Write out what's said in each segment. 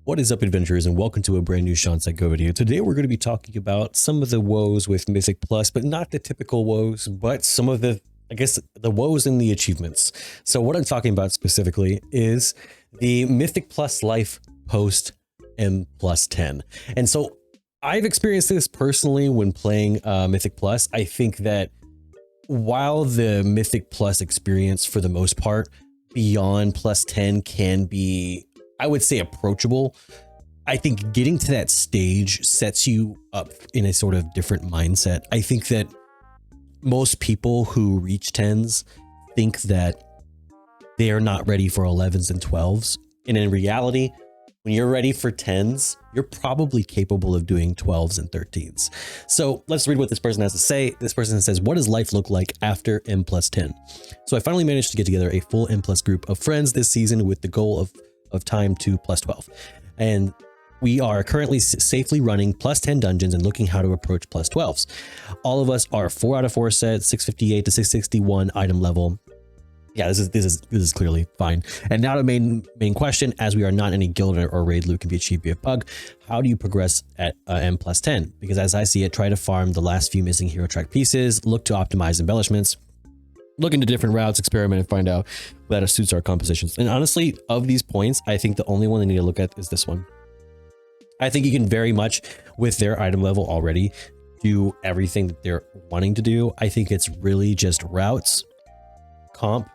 What is up, adventurers, and welcome to a brand new ShawnSetGO video. Today we're going to be talking about some of the woes with Mythic Plus, but not the typical woes, but some of the, the woes in the achievements. So what I'm talking about specifically is the Mythic Plus life post M+10. And so I've experienced this personally when playing Mythic Plus. I think that while the Mythic Plus experience for the most part beyond +10 can be, I would say, approachable, I think getting to that stage sets you up in a sort of different mindset. I think that most people who reach 10s think that they're not ready for 11s and 12s. And in reality, when you're ready for 10s, you're probably capable of doing 12s and 13s. So let's read what this person has to say. This person says, what does life look like after M+10? So I finally managed to get together a full M+ group of friends this season with the goal of time to +12. And we are currently safely running +10 dungeons and looking how to approach +12s. All of us are 4 out of 4 sets, 658 to 661 item level. Yeah, this is clearly fine. And now the main question, as we are not any guild or raid loot can be achieved via pug, how do you progress at M+10? Because as I see it, try to farm the last few missing hero track pieces, look to optimize embellishments, look into different routes, experiment, and find out that suits our compositions. And honestly, of these points, I think the only one they need to look at is this one. I think you can very much, with their item level already, do everything that they're wanting to do. I think it's really just routes, comp,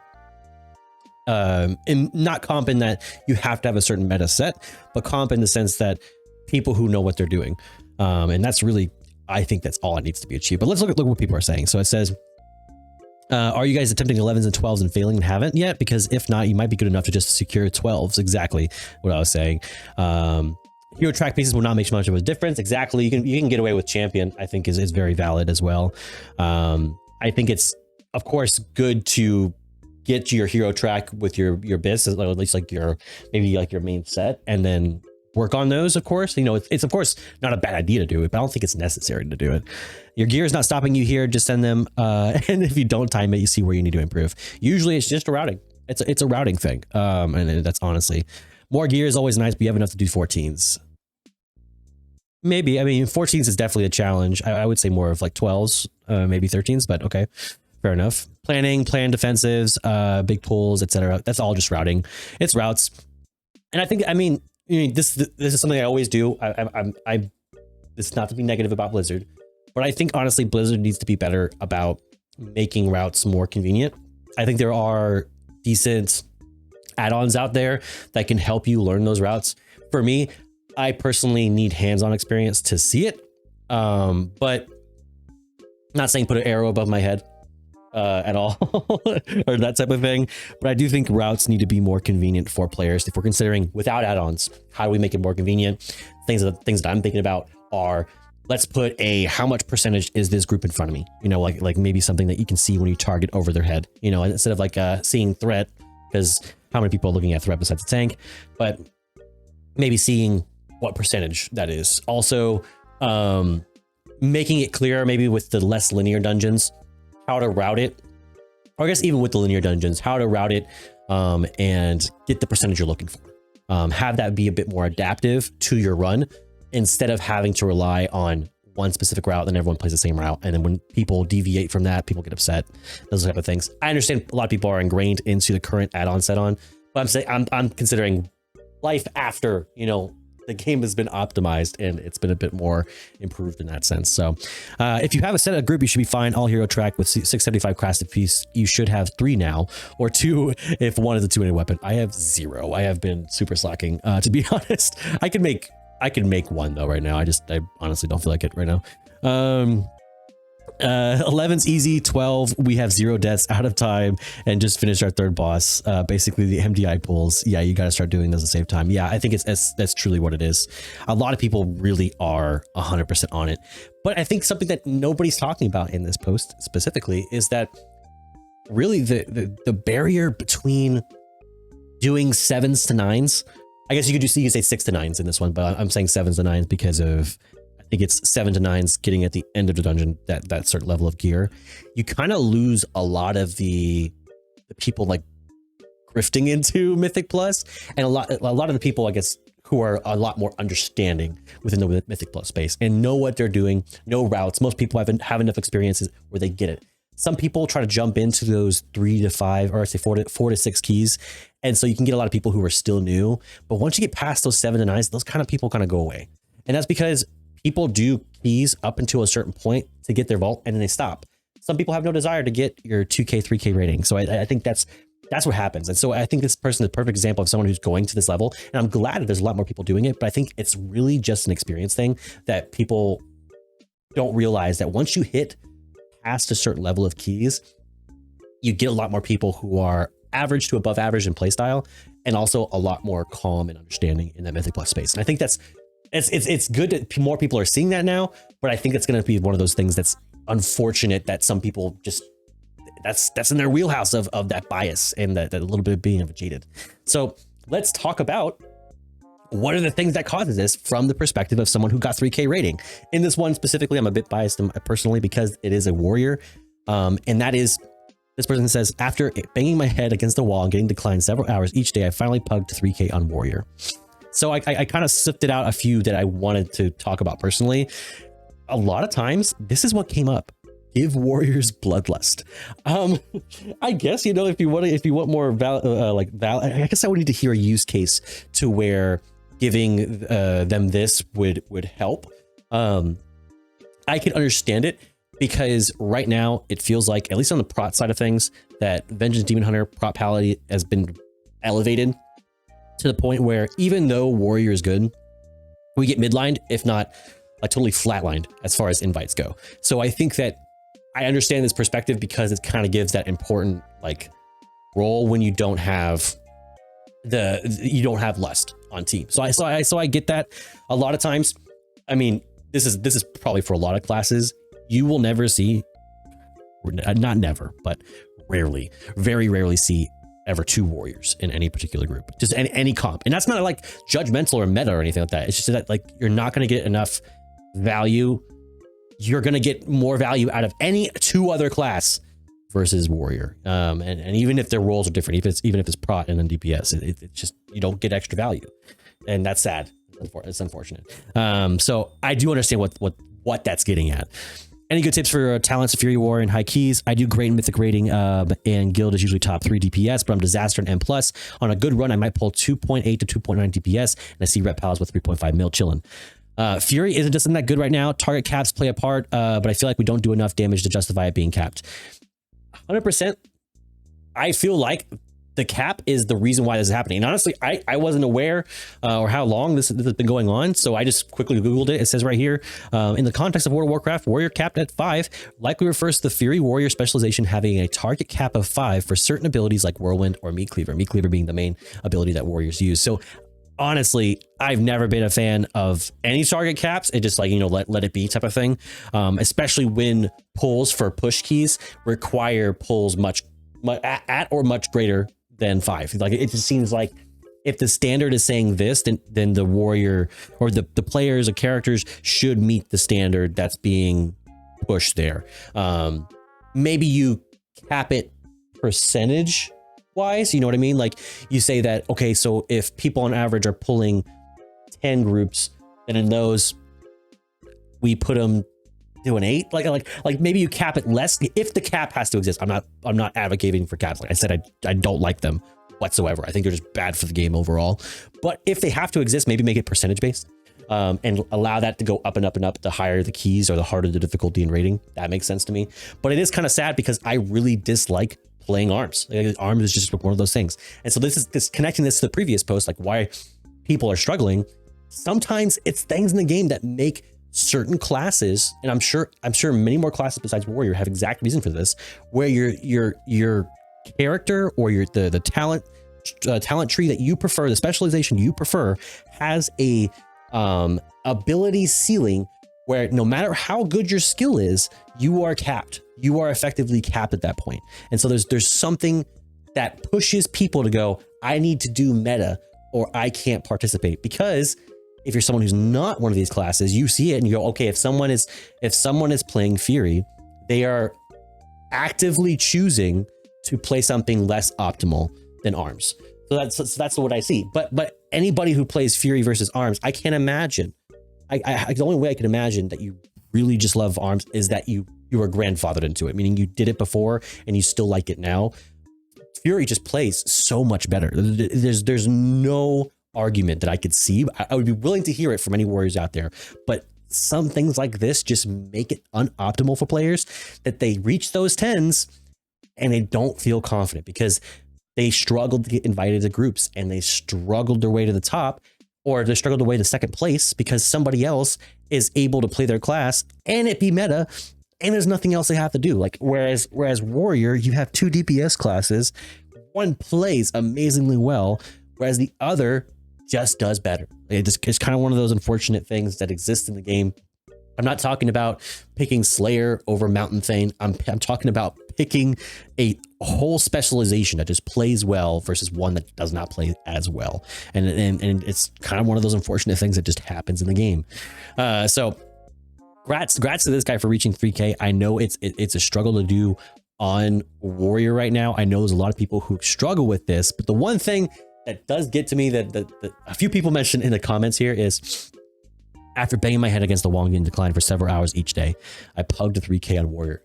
and not comp in that you have to have a certain meta set, but comp in the sense that people who know what they're doing. And that's really, I think that's all it needs to be achieved. But let's look at what people are saying. So it says, are you guys attempting 11s and 12s and failing and haven't yet? Because if not, you might be good enough to just secure 12s. Exactly what I was saying. Hero track pieces will not make much of a difference. Exactly. You can get away with champion, I think is very valid as well. I think it's, of course, good to get your hero track with your bits, at least like maybe your main set, and then work on those. Of course, you know, it's of course not a bad idea to do it, but I don't think it's necessary to do it. Your gear is not stopping you here. Just send them. And if you don't time it, you see where you need to improve. Usually it's just a routing. It's a routing thing. And that's honestly, more gear is always nice, but you have enough to do 14s. Maybe. I mean, 14s is definitely a challenge. I would say more of like 12s, maybe 13s, but okay. Fair enough. Planning, plan defensives, big pulls, etc. That's all just routing. It's routes. And I think, I mean, this is something I always do. This is not to be negative about Blizzard, but I think honestly Blizzard needs to be better about making routes more convenient. I think there are decent add-ons out there that can help you learn those routes. For me, I personally need hands-on experience to see it, but not saying put an arrow above my head at all or that type of thing, but I do think routes need to be more convenient for players. If we're considering without add-ons, how do we make it more convenient? Things that I'm thinking about are, let's put how much percentage is this group in front of me? You know, like maybe something that you can see when you target over their head, you know, instead of like seeing threat, because how many people are looking at threat besides the tank, but maybe seeing what percentage that is. Also, making it clear maybe with the less linear dungeons, how to route it, or I guess even with the linear dungeons, how to route it and get the percentage you're looking for. Have that be a bit more adaptive to your run instead of having to rely on one specific route, then everyone plays the same route. And then when people deviate from that, people get upset, those type of things. I understand a lot of people are ingrained into the current add-on set on, but I'm considering life after, you know, the game has been optimized and it's been a bit more improved in that sense. So if you have a set of group, you should be fine. All hero track with 675 crafted piece. You should have 3 now, or 2 if one is a 2-handed weapon. I have 0. I have been super slacking, to be honest. I can make 1 though right now. I honestly don't feel like it right now. 11's easy. 12, we have 0 deaths out of time and just finished our 3rd boss. Basically the MDI pulls. Yeah, you got to start doing those at the same time. Yeah, I think that's truly what it is. A lot of people really are 100% on it, but I think something that nobody's talking about in this post specifically is that really the barrier between doing 7s to 9s. I guess you could say 6 to 9s in this one, but I'm saying 7s to 9s because of, I think it's 7 to 9s getting at the end of the dungeon, that certain level of gear. You kind of lose a lot of the people like grifting into Mythic Plus, and a lot of the people, I guess, who are a lot more understanding within the Mythic Plus space and know what they're doing, know routes. Most people have enough experiences where they get it. Some people try to jump into those 3 to 5, or I say 4 to 6 keys. And so you can get a lot of people who are still new. But once you get past those 7 to 9s, those kind of people kind of go away. And that's because people do keys up until a certain point to get their vault, and then they stop. Some people have no desire to get your 2K, 3K rating. So I think that's what happens. And so I think this person is a perfect example of someone who's going to this level. And I'm glad that there's a lot more people doing it, but I think it's really just an experience thing that people don't realize, that once you hit past a certain level of keys, you get a lot more people who are average to above average in playstyle, and also a lot more calm and understanding in that Mythic Plus space. And I think it's good that more people are seeing that now, but I think it's going to be one of those things that's unfortunate that some people just, that's in their wheelhouse of that bias and that little bit of being jaded. So let's talk about what are the things that causes this from the perspective of someone who got 3K rating. In this one specifically, I'm a bit biased personally because it is a warrior. And that is, this person says, after banging my head against the wall and getting declined several hours each day, I finally pugged to 3K on warrior. So I kind of sifted out a few that I wanted to talk about personally. A lot of times, this is what came up. Give warriors bloodlust. I guess, you know, if you want more I guess I would need to hear a use case to where giving them this would help. I can understand it because right now it feels like, at least on the prot side of things, that Vengeance Demon Hunter prot palette has been elevated to the point where even though warrior is good, we get midlined, if not totally flatlined as far as invites go. So I think that I understand this perspective because it kind of gives that important like role when you don't have lust on team. So I get that. A lot of times, I mean, this is probably for a lot of classes, you will never see, not never, but rarely, very rarely see ever 2 warriors in any particular group, just any comp. And that's not like judgmental or meta or anything like that. It's just that like you're not going to get enough value. You're going to get more value out of any 2 other class versus warrior. And even if their roles are different, even if it's prot and then DPS, it's just, you don't get extra value. And that's sad. It's unfortunate. So I do understand what that's getting at. Any good tips for talents of Fury Warrior and high keys? I do great in Mythic rating, and guild is usually top 3 DPS, but I'm disaster in M+. On a good run, I might pull 2.8 to 2.9 DPS, and I see rep pals with 3.5 mil chilling. Fury isn't just that good right now. Target caps play a part, but I feel like we don't do enough damage to justify it being capped. 100%. I feel like the cap is the reason why this is happening. And honestly, I wasn't aware or how long this has been going on. So I just quickly Googled it. It says right here, in the context of World of Warcraft, warrior capped at 5 likely refers to the Fury warrior specialization having a target cap of 5 for certain abilities like Whirlwind or Meat Cleaver. Meat Cleaver being the main ability that warriors use. So honestly, I've never been a fan of any target caps. It just like, you know, let it be type of thing. Especially when pulls for push keys require pulls much at or much greater than 5. Like it just seems like if the standard is saying this, then the warrior or the players or characters should meet the standard that's being pushed there. Maybe you cap it percentage wise, you know what I mean? Like you say that, okay, so if people on average are pulling 10 groups, then in those we put them to an 8, like maybe you cap it less if the cap has to exist. I'm not advocating for caps. Like I said, I don't like them whatsoever. I think they're just bad for the game overall. But if they have to exist, maybe make it percentage based, and allow that to go up and up and up. The higher the keys or the harder the difficulty and rating. That makes sense to me. But it is kind of sad because I really dislike playing arms. Arms is just one of those things. And so this is connecting this to the previous post, like why people are struggling. Sometimes it's things in the game that make certain classes, and I'm sure many more classes besides warrior have exact reason for this, where your character or the talent tree that you prefer, the specialization you prefer, has a ability ceiling where no matter how good your skill is, you are capped. You are effectively capped at that point. And so there's something that pushes people to go, I need to do meta or I can't participate. Because if you're someone who's not one of these classes, you see it and you go, okay, if someone is playing Fury, they are actively choosing to play something less optimal than arms. So that's what I see. But anybody who plays Fury versus Arms, I can't imagine. The only way I can imagine that you really just love Arms is that you were grandfathered into it, meaning you did it before and you still like it now. Fury just plays so much better. There's no argument that I could see. I would be willing to hear it from any warriors out there, but some things like this just make it unoptimal for players, that they reach those 10s and they don't feel confident because they struggled to get invited to groups and they struggled their way to the top, or they struggled their way to second place because somebody else is able to play their class and it be meta and there's nothing else they have to do. Like whereas warrior, you have 2 DPS classes, one plays amazingly well, whereas the other just does better. It's kind of one of those unfortunate things that exist in the game. I'm not talking about picking Slayer over Mountain Thane. I'm talking about picking a whole specialization that just plays well versus one that does not play as well. And it's kind of one of those unfortunate things that just happens in the game. So Grats to this guy for reaching 3K. I know it's a struggle to do on Warrior right now. I know there's a lot of people who struggle with this, but the one thing that does get to me that a few people mentioned in the comments here is, after banging my head against the wall and getting declined for several hours each day, I plugged a 3K on Warrior.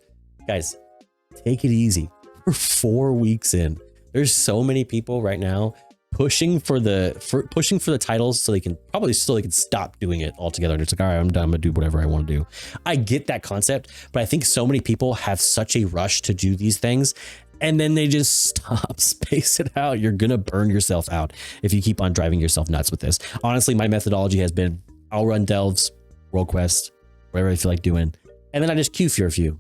Guys, take it easy. We're 4 weeks in. There's so many people right now pushing for the titles so they can stop doing it altogether. And it's like, all right, I'm done. I'm gonna do whatever I want to do. I get that concept, but I think so many people have such a rush to do these things and then they just stop. Space it out. You're gonna burn yourself out if you keep on driving yourself nuts with this. Honestly, my methodology has been, I'll run delves, world quests, whatever I feel like doing, and then I just queue for a few.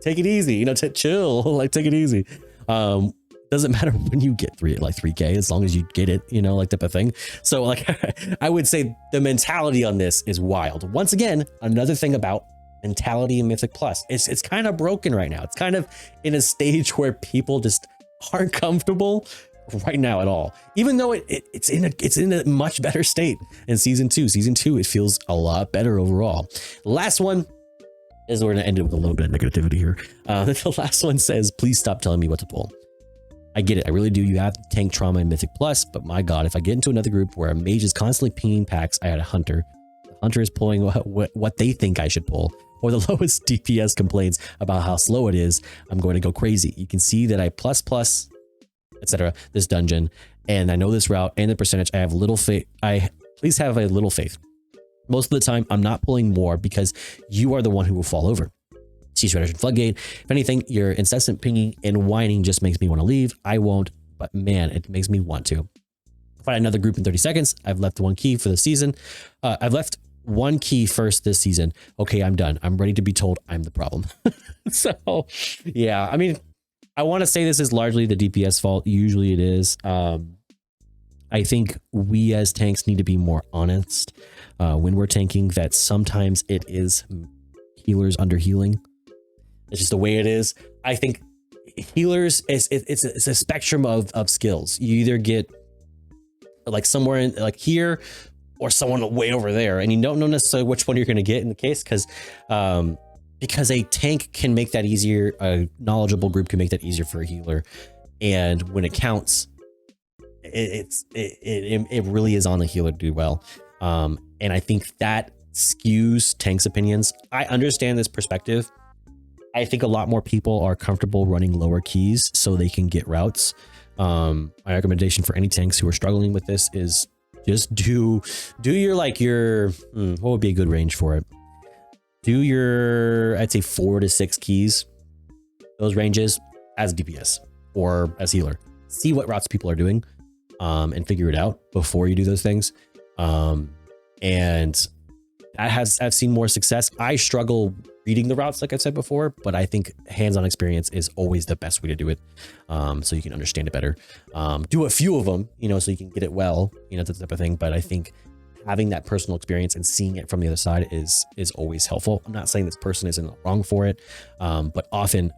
Take it easy, you know, chill, like take it easy. Doesn't matter when you get 3K, as long as you get it, you know, like type of thing. So like, I would say the mentality on this is wild. Once again, another thing about mentality in Mythic Plus, it's kind of broken right now. It's kind of in a stage where people just aren't comfortable right now at all, even though it's in a much better state in season 2. Season 2, it feels a lot better overall. Last one is, we're gonna end it with a little bit of negativity here. The last one says, please stop telling me what to pull. I get it, I really do. You have tank trauma in Mythic Plus, but my god, if I get into another group where a mage is constantly pinging packs, I had a hunter. The hunter is pulling what they think I should pull, or the lowest DPS complains about how slow it is, I'm going to go crazy. You can see that I plus etc. this dungeon, and I know this route and the percentage. I have little faith. Please have a little faith. Most of the time, I'm not pulling more because you are the one who will fall over. Sea Strategy Floodgate. If anything, your incessant pinging and whining just makes me want to leave. I won't, but man, it makes me want to. Find another group in 30 seconds. I've left 1 key for the season. I've left 1 key first this season. Okay, I'm done. I'm ready to be told I'm the problem. So, yeah, I mean, I want to say this is largely the DPS fault. Usually it is. I think we as tanks need to be more honest when we're tanking, that sometimes it is healers under healing. It's just the way it is. I think healers, it's a spectrum of skills. You either get like somewhere in like here or someone way over there, and you don't know necessarily which one you're going to get in the case, because a tank can make that easier. A knowledgeable group can make that easier for a healer, and when it counts, it really is on the healer to do well. And I think that skews tanks' opinions. I understand this perspective. I think a lot more people are comfortable running lower keys so they can get routes. My recommendation for any tanks who are struggling with this is just do your what would be a good range for it? Do your, I'd say 4 to 6 keys, those ranges as DPS or as healer. See what routes people are doing, and figure it out before you do those things. And I've seen more success. I struggle reading the routes, like I said before, but I think hands-on experience is always the best way to do it. So you can understand it better. Do a few of them, you know, so you can get it well, you know, that type of thing. But I think having that personal experience and seeing it from the other side is always helpful. I'm not saying this person is in the wrong for it, but often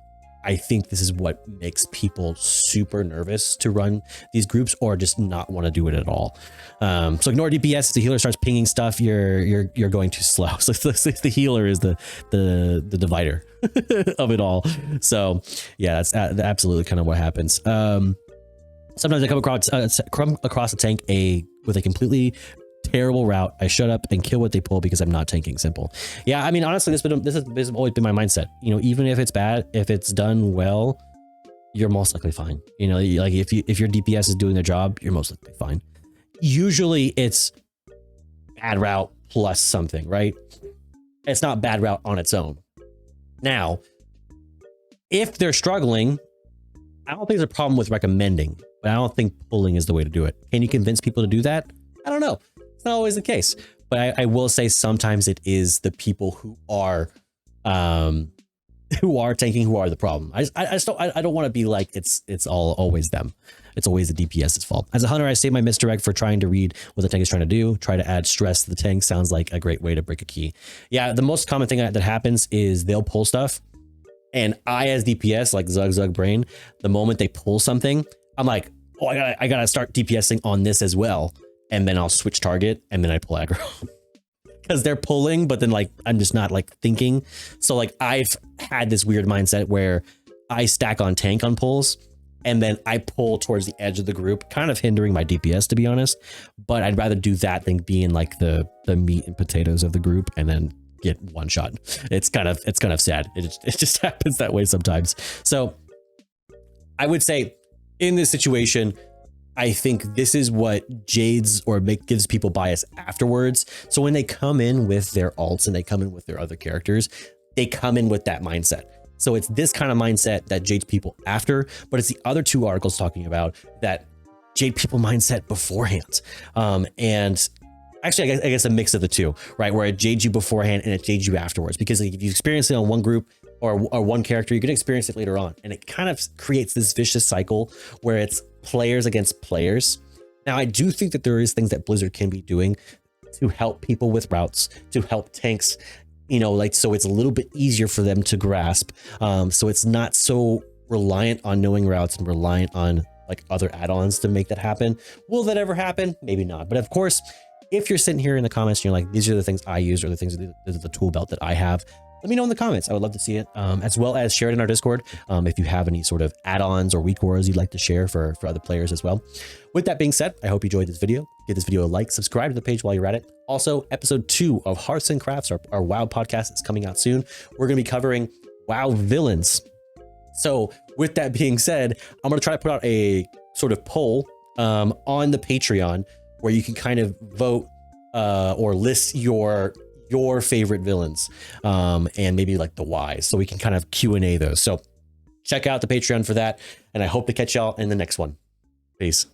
I think this is what makes people super nervous to run these groups or just not want to do it at all. So ignore DPS. If the healer starts pinging stuff, you're going too slow. So the healer is the divider of it all. So yeah, that's absolutely kind of what happens. Sometimes I come across a tank with a completely terrible route. I shut up and kill what they pull because I'm not tanking. Simple. Yeah, I mean, honestly, this has always been my mindset. You know, even if it's bad, if it's done well, you're most likely fine. You know, like if your DPS is doing their job, you're most likely fine. Usually it's bad route plus something, right? It's not bad route on its own. Now, if they're struggling, I don't think there's a problem with recommending, but I don't think pulling is the way to do it. Can you convince people to do that? I don't know. It's not always the case, but I will say sometimes it is the people who are tanking who are the problem. I don't want to be like it's always them. It's always the DPS's fault. As a hunter, I save my misdirect for trying to read what the tank is trying to do. Try to add stress to the tank. Sounds like a great way to break a key. Yeah, the most common thing that happens is they'll pull stuff, and I, as DPS, like Zug brain, the moment they pull something, I'm like, oh, I gotta start DPSing on this as well, and then I'll switch target, and then I pull aggro. Because they're pulling, but then like I'm just not like thinking. So like I've had this weird mindset where I stack on tank on pulls, and then I pull towards the edge of the group, kind of hindering my DPS, to be honest. But I'd rather do that than be in like the meat and potatoes of the group and then get one shot. It's kind of sad. It just happens that way sometimes. So I would say in this situation, I think this is what jades or gives people bias afterwards. So when they come in with their alts and they come in with their other characters, they come in with that mindset. So it's this kind of mindset that jades people after, but it's the other two articles talking about that jade people mindset beforehand. And actually, I guess a mix of the two, right? Where it jades you beforehand and it jades you afterwards. Because if you experience it on one group or one character, you're going to experience it later on. And it kind of creates this vicious cycle where it's players against players. Now, I do think that there is things that Blizzard can be doing to help people with routes, to help tanks, you know, like, so it's a little bit easier for them to grasp. So it's not so reliant on knowing routes and reliant on like other add-ons to make that happen. Will that ever happen? Maybe not. But of course, if you're sitting here in the comments and you're like, these are the things I use or the things, this is the tool belt that I have, let me know in the comments. I would love to see it, as well as share it in our Discord. If you have any sort of add-ons or weak auras you'd like to share for other players as well. With that being said, I hope you enjoyed this video. Give this video a like, subscribe to the page while you're at it. Also, episode 2 of Hearts and Crafts, our WoW podcast, is coming out soon. We're going to be covering WoW villains. So with that being said, I'm going to try to put out a sort of poll on the Patreon where you can kind of vote or list your favorite villains and maybe like the whys, so we can kind of Q&A those. So check out the Patreon for that, and I hope to catch y'all in the next one. Peace.